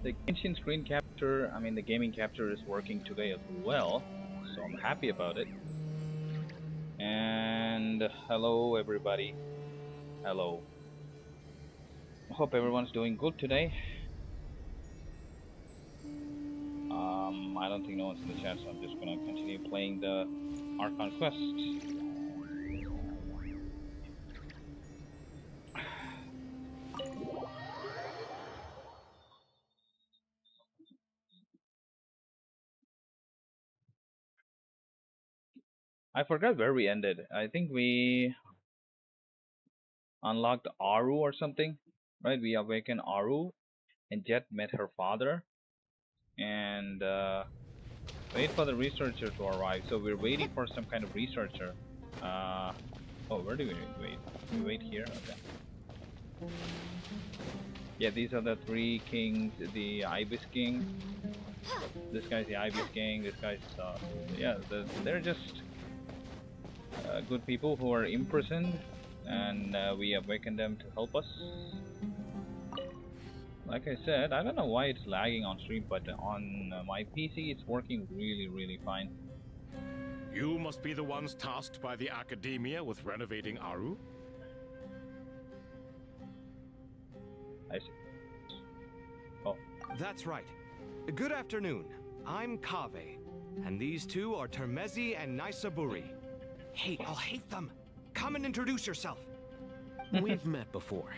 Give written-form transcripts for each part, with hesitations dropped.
The Genshin screen capture, the gaming capture is working today as well, so I'm happy about it. And hello, everybody. Hello. Hope everyone's doing good today. I don't think no one's in the chat, so I'm just gonna continue playing the Archon Quest. I forgot where we ended. I think we unlocked Aru or something, right? We awakened Aru, and Jet met her father, and wait for the researcher to arrive. So we're waiting for some kind of researcher. Oh, where do we wait? We wait here? Okay. Yeah, these are the three kings. The Ibis King. This guy's the Ibis King. This guy's, yeah, they're just good people who are imprisoned, and we awakened them to help us. Like I said, I don't know why it's lagging on stream, but on my PC it's working really, really fine. You must be the ones tasked by the Academia with renovating Aru? I see. Oh. That's right. Good afternoon. I'm Kaveh, and these two are Termezi and Naisaburi. Hey, I'll hate them. Come and introduce yourself. We've met before.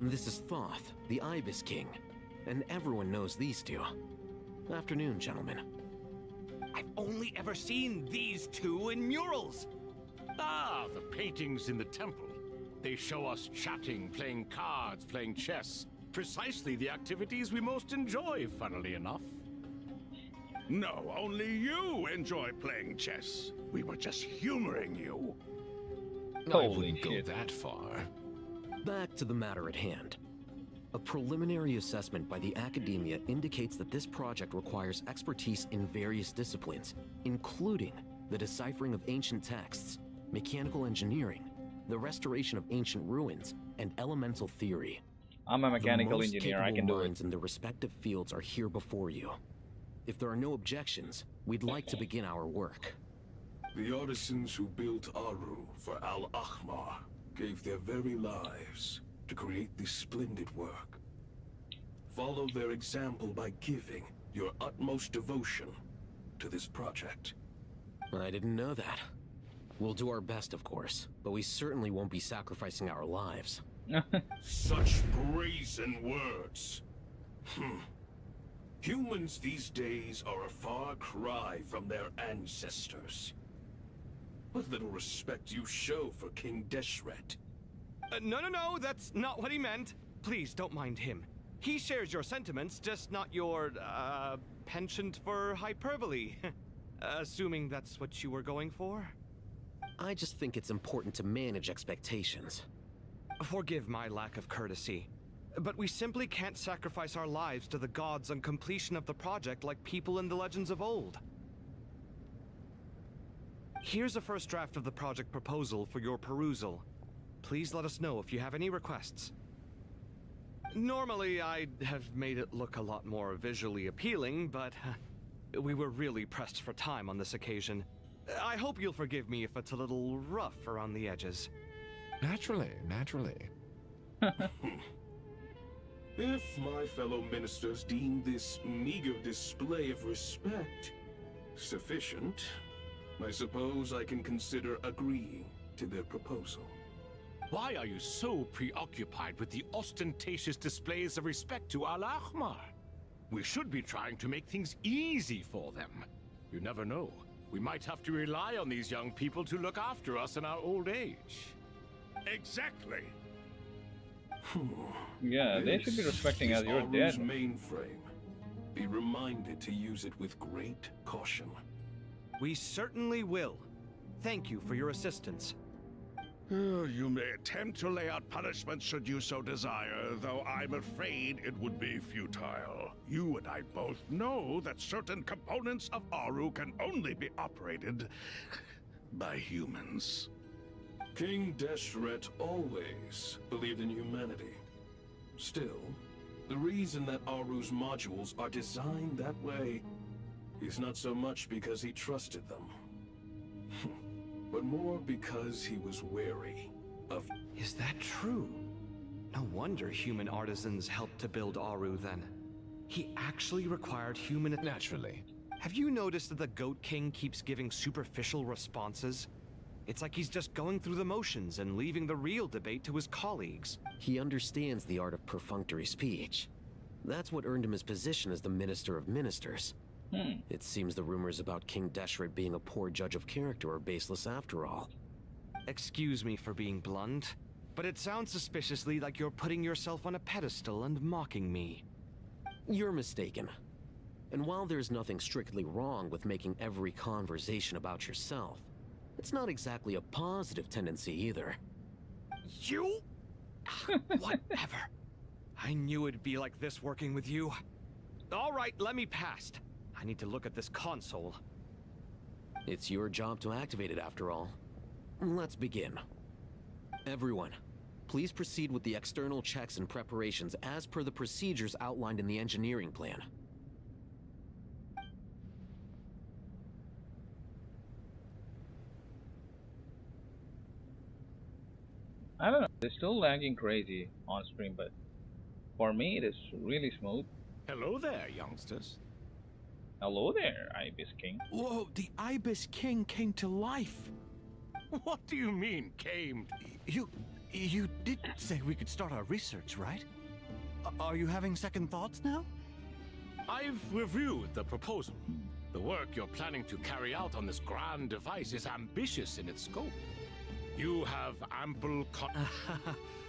This is Thoth, the Ibis King, and everyone knows these two. Afternoon, gentlemen. I've only ever seen these two in murals. Ah, the paintings in the temple. They show us chatting, playing cards, playing chess. Precisely the activities we most enjoy, funnily enough. No, only you enjoy playing chess. We were just humoring you. I wouldn't go that far. Back to the matter at hand. A preliminary assessment by the Academia indicates that this project requires expertise in various disciplines, including the deciphering of ancient texts, mechanical engineering, the restoration of ancient ruins, and elemental theory. I'm a mechanical engineer, I can do it. The most capable minds in their respective fields are here before you. If there are no objections, we'd like to begin our work. The artisans who built Aru for Al-Ahmar gave their very lives to create this splendid work. Follow their example by giving your utmost devotion to this project. I didn't know that. We'll do our best, of course, but we certainly won't be sacrificing our lives. Such brazen words. Humans these days are a far cry from their ancestors. What little respect you show for King Deshret. No, that's not what he meant. Please, don't mind him. He shares your sentiments, just not your, penchant for hyperbole. Assuming that's what you were going for? I just think it's important to manage expectations. Forgive my lack of courtesy, but we simply can't sacrifice our lives to the gods on completion of the project like people in the legends of old. Here's a first draft of the project proposal for your perusal. Please let us know if you have any requests. Normally, I'd have made it look a lot more visually appealing, but we were really pressed for time on this occasion. I hope you'll forgive me if it's a little rough around the edges. Naturally. If my fellow ministers deem this meager display of respect sufficient, I suppose I can consider agreeing to their proposal. Why are you so preoccupied with the ostentatious displays of respect to Al-Ahmar? We should be trying to make things easy for them. You never know. We might have to rely on these young people to look after us in our old age. Exactly. Yeah, they should be respecting us. You're Aru's dead. mainframe. Be reminded to use it with great caution. We certainly will. Thank you for your assistance. You may attempt to lay out punishment should you so desire, though I'm afraid it would be futile. You and I both know that certain components of Aru can only be operated by humans. King Deshret always believed in humanity. Still, The reason that Aru's modules are designed that way is not so much because he trusted them, but more because he was wary of... Is that true? No wonder human artisans helped to build Aru then. He actually required human... Naturally. Have you noticed that the Goat King keeps giving superficial responses? It's like he's just going through the motions and leaving the real debate to his colleagues. He understands the art of perfunctory speech. That's what earned him his position as the Minister of Ministers. It seems the rumors about King Deshret being a poor judge of character are baseless after all. Excuse me for being blunt, but it sounds suspiciously like you're putting yourself on a pedestal and mocking me. You're mistaken. And while there's nothing strictly wrong with making every conversation about yourself, it's not exactly a positive tendency either. You? Whatever. I knew it'd be like this working with you. All right, let me past. I need to look at this console. It's your job to activate it after all. Let's begin. Everyone, please proceed with the external checks and preparations as per the procedures outlined in the engineering plan. I don't know. It's still lagging crazy on stream, but for me, it is really smooth. Hello there, youngsters. Hello there, Ibis King. Whoa, the Ibis King came to life. What do you mean, came? You did say we could start our research, right? Are you having second thoughts now? I've reviewed the proposal. The work you're planning to carry out on this grand device is ambitious in its scope. You have ample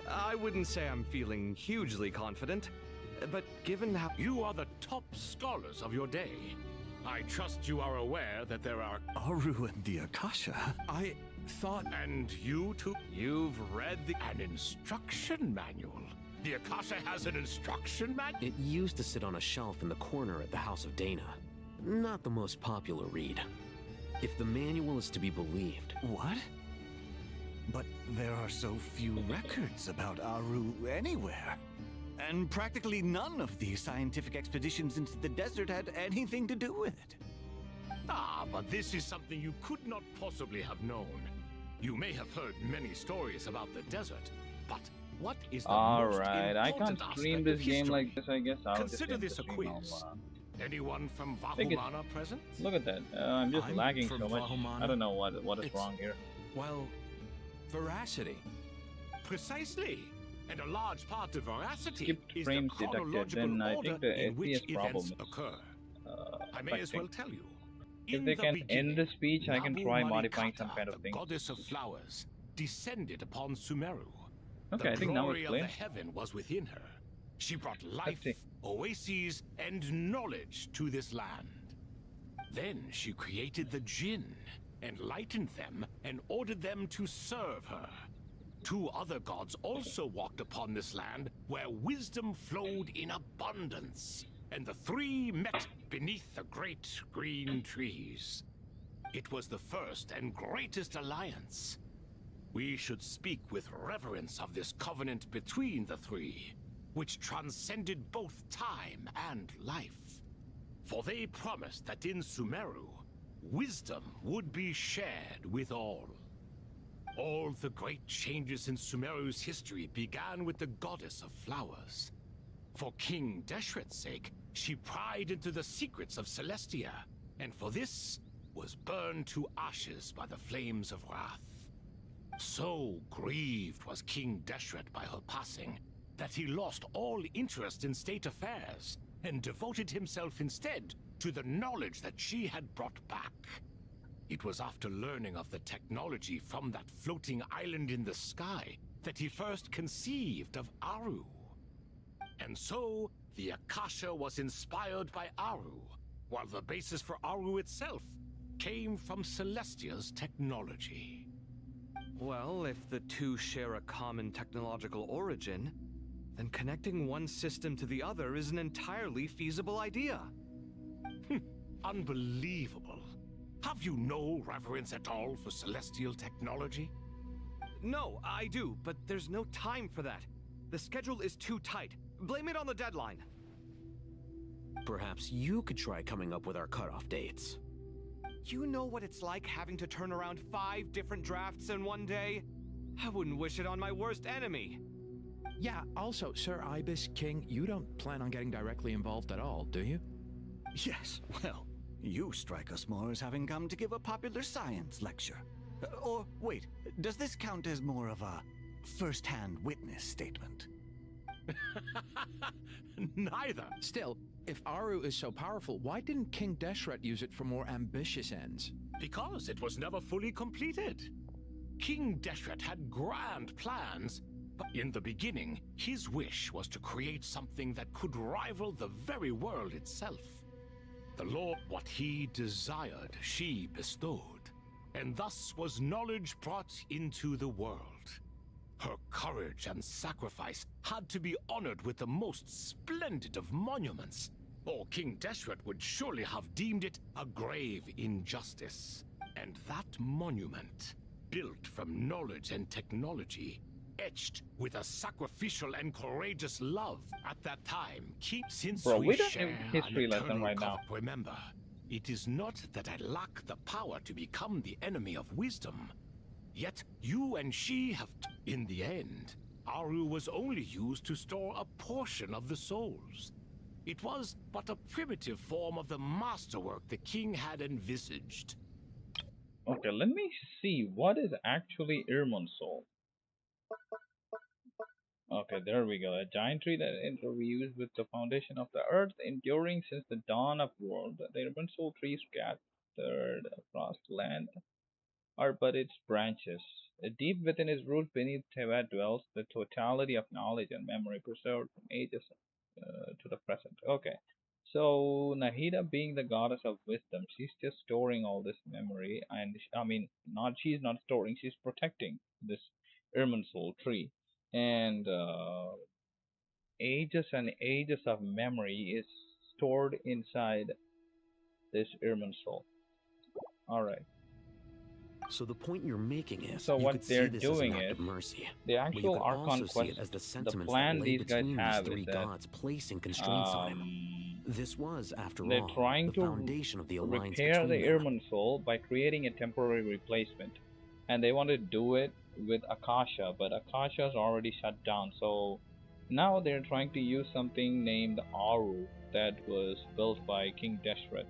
I wouldn't say I'm feeling hugely confident, but given how... You are the top scholars of your day. I trust you are aware that there are... Aru and the Akasha? I thought... And you too? You've read the... An instruction manual? The Akasha has an instruction manual? It used to sit on a shelf in the corner at the House of Dana. Not the most popular read. If the manual is to be believed... What? But there are so few records about Aru anywhere. And practically none of these scientific expeditions into the desert had anything to do with it. Ah, but this is something you could not possibly have known. You may have heard many stories about the desert, but what is the most Alright, I can't important stream aspect this of game history? like this, I guess. I'll Consider just this a end the stream quiz. on, Anyone from think it's- Vahumana present? Look at that. I'm just I'm lagging from so much. Valhalla. I don't know what is It's- wrong here. Well, veracity. Precisely. And a large part of veracity Skipped is frames the deducted, chronological then I order think the in which FPS problem events is, occur. I may as affecting. well tell you. If In they the can beginning, end the speech, I can Nabu try modifying some Marikata, kind of the thing. goddess of flowers, descended upon Sumeru. Okay, The I think now glory it's of the clear. heaven was within her. She brought life, see. oases, and knowledge to this land. Then she created the Jinn, enlightened them, and ordered them to serve her. Two other gods also walked upon this land where wisdom flowed in abundance, and the three met beneath the great green trees. It was the first and greatest alliance. We should speak with reverence of this covenant between the three, which transcended both time and life. For they promised that in Sumeru, wisdom would be shared with all. All the great changes in Sumeru's history began with the goddess of flowers. For King Deshret's sake, she pried into the secrets of Celestia, and for this was burned to ashes by the flames of wrath. So grieved was King Deshret by her passing, that he lost all interest in state affairs, and devoted himself instead to the knowledge that she had brought back. It was after learning of the technology from that floating island in the sky that he first conceived of Aru. And so, the Akasha was inspired by Aru, while the basis for Aru itself came from Celestia's technology. Well, if the two share a common technological origin, then connecting one system to the other is an entirely feasible idea. Unbelievable. Have you no reverence at all for celestial technology? No, I do, but there's no time for that. The schedule is too tight. Blame it on the deadline. Perhaps you could try coming up with our cutoff dates. You know what it's like having to turn around 5 different drafts in one day? I wouldn't wish it on my worst enemy. Yeah, also, Sir Ibis, King, you don't plan on getting directly involved at all, do you? Yes, well, you strike us more as having come to give a popular science lecture. Or, wait, does this count as more of a first-hand witness statement? Neither. Still, if Aru is so powerful, why didn't King Deshret use it for more ambitious ends? Because it was never fully completed. King Deshret had grand plans, but in the beginning, his wish was to create something that could rival the very world itself. The Lord, what he desired, she bestowed, and thus was knowledge brought into the world. Her courage and sacrifice had to be honored with the most splendid of monuments, or King Deshret would surely have deemed it a grave injustice. And that monument, built from knowledge and technology, etched with a sacrificial and courageous love at that time, since Bro, we we don't share have history an lesson eternal right now. remember, it is not that I lack the power to become the enemy of wisdom. Yet you and she have in the end, Aru was only used to store a portion of the souls. It was but a primitive form of the masterwork the king had envisaged. Okay, let me see what is actually Irmon's soul. Okay, there we go. A giant tree that interweaves with the foundation of the earth, enduring since the dawn of world. The Irmon soul tree scattered across the land are but its branches. Deep within his root beneath Tevat dwells the totality of knowledge and memory preserved from ages to the present. Okay, so Nahida being the goddess of wisdom, she's just storing all this memory, and I mean, she's not storing, she's protecting this Irmon soul tree, and ages and ages of memory is stored inside this Irmon soul. All right. So the point you're making is, So you what could see they're this doing as an act is of mercy. the But you actual could Archon also see Quest, it as the the sentiments plan that lay these guys between have these is three that gods placing constraints on him. This was, after they're all, trying the to foundation of the alliance repair the between them. Irmon soul by creating a temporary replacement, and they want to do it with Akasha, but Akasha is already shut down. So now they're trying to use something named Aru that was built by King Deshret.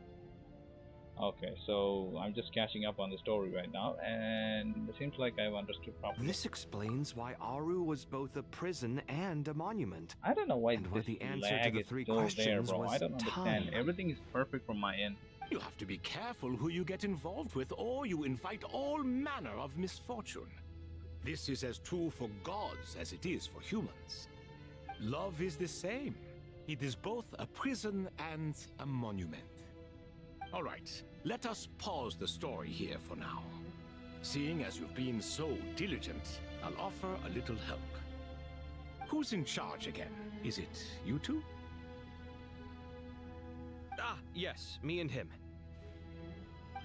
Okay, so I'm just catching up on the story right now, and it seems like I've understood properly. This explains why Aru was both a prison and a monument. I don't know why And why this the answer lag to the is three still there, questions bro. I was don't understand. time. Everything is perfect from my end. You have to be careful who you get involved with, or you invite all manner of misfortune. This is as true for gods as it is for humans. Love is the same. It is both a prison and a monument. All right, let us pause the story here for now. Seeing as you've been so diligent, I'll offer a little help. Who's in charge again? Is it you two? Ah, yes, me and him.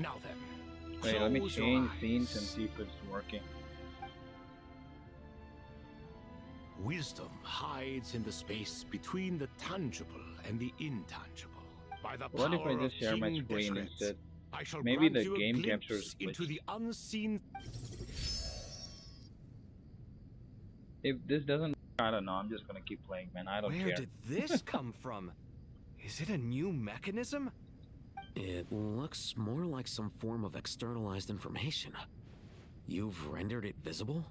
Now then, Wait, let me close your change scenes eyes. and see if it's working. Wisdom hides in the space between the tangible and the intangible. By the What if I power just of share my King screen Deshret, instead? I shall Maybe grant the you a game glimpse captures into glitched. the unseen. If this doesn't, I don't know. I'm just gonna keep playing, man. I don't Where care. did this come from? Is it a new mechanism? It looks more like some form of externalized information. You've rendered it visible?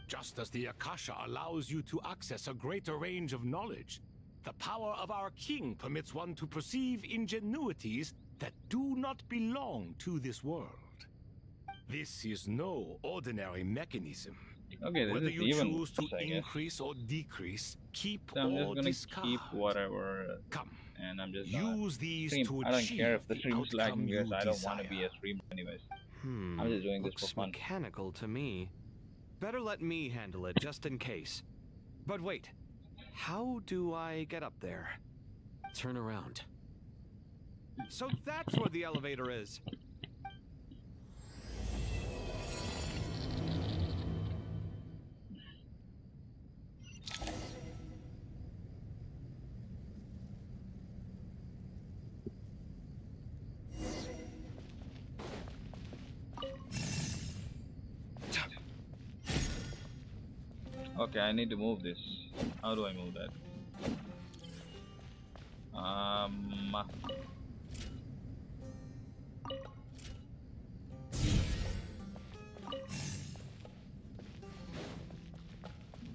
Just as the Akasha allows you to access a greater range of knowledge, the power of our king permits one to perceive ingenuities that do not belong to this world. This is no ordinary mechanism. Okay, this Whether is you even choose to worse, I guess. increase or decrease, keep So I'm just or gonna discard. keep whatever, Come, and I'm just gonna use these stream. to I don't achieve care if the the stream's lagging outcome because you I don't want to be desire. a streamer anyways. Hmm. I'm just doing this Looks for fun. mechanical to me. Better let me handle it, just in case. But wait, how do I get up there? Turn around. So that's where the elevator is. Okay, I need to move this. How do I move that?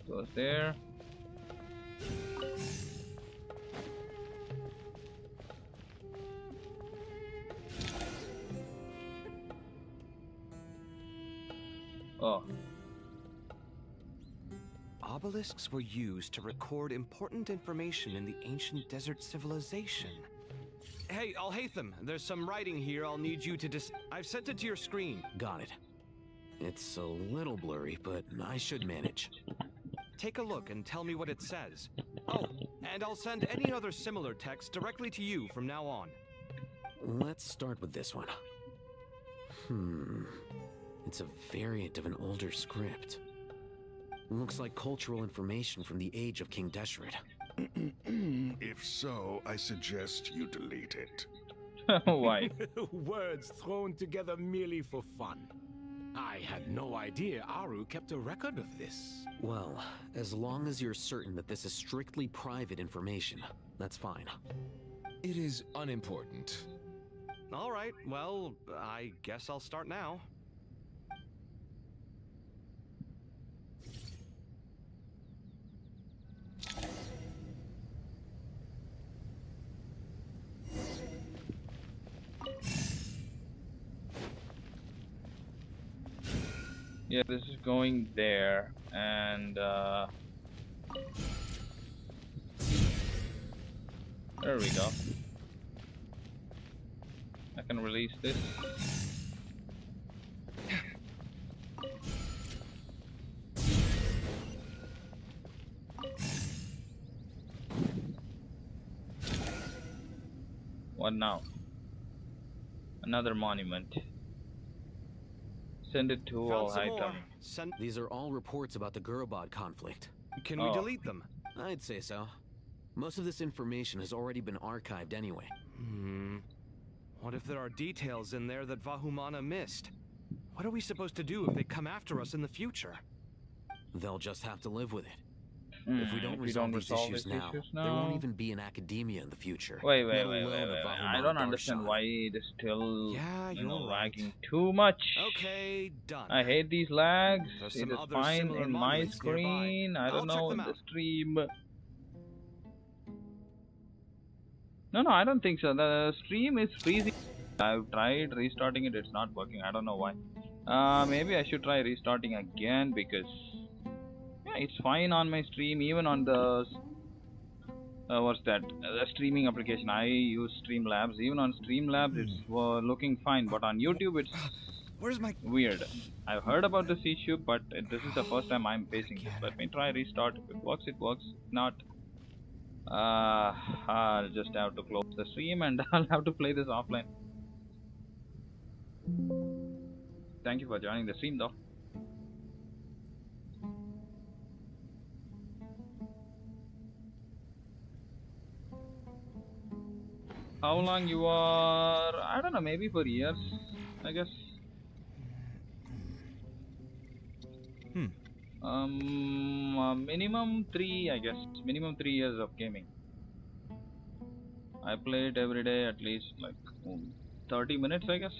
Goes there. Oh. Obelisks were used to record important information in the ancient desert civilization. Hey, Alhaitham, there's some writing here I'll need you to I've sent it to your screen. Got it. It's a little blurry, but I should manage. Take a look and tell me what it says. Oh, and I'll send any other similar text directly to you from now on. Let's start with this one. It's a variant of an older script. Looks like cultural information from the age of King Deshret. If so, I suggest you delete it. Why? Words thrown together merely for fun. I had no idea Aru kept a record of this. Well, as long as you're certain that this is strictly private information, that's fine. It is unimportant. All right, well, I guess I'll start now. Yeah, this is going there, and there we go. I can release this. What now? Another monument. Send it to all Found some more. item. These are all reports about the Gurubad conflict. Can we delete them? I'd say so. Most of this information has already been archived anyway. What if there are details in there that Vahumana missed? What are we supposed to do if they come after us in the future? They'll just have to live with it. If we don't If resolve these resolve issues these now, issues there now- won't even be an academia in the future. Wait. let alone a I Vahumana don't understand Darshan. why it is still Yeah, you're lagging right. too much. Okay, done. I hate these lags. There's It some is other fine similar in my monoliths nearby. screen. I I'll don't check know in them the out. stream. No, I don't think so. The stream is freezing. I've tried restarting it. It's not working. I don't know why. Maybe I should try restarting again because yeah, it's fine on my stream. Even on the what's that? The streaming application. I use Streamlabs. Even on Streamlabs, it's looking fine. But on YouTube, it's Where's my... weird. I've heard about this issue, but this is the first time I'm facing this. Let me try restart. If it works, it works. If not, I'll just have to close the stream and I'll have to play this offline. Thank you for joining the stream though. How long you are? I don't know, maybe for years, I guess. Minimum 3, I guess. Minimum 3 years of gaming. I play it every day at least like 30 minutes, I guess.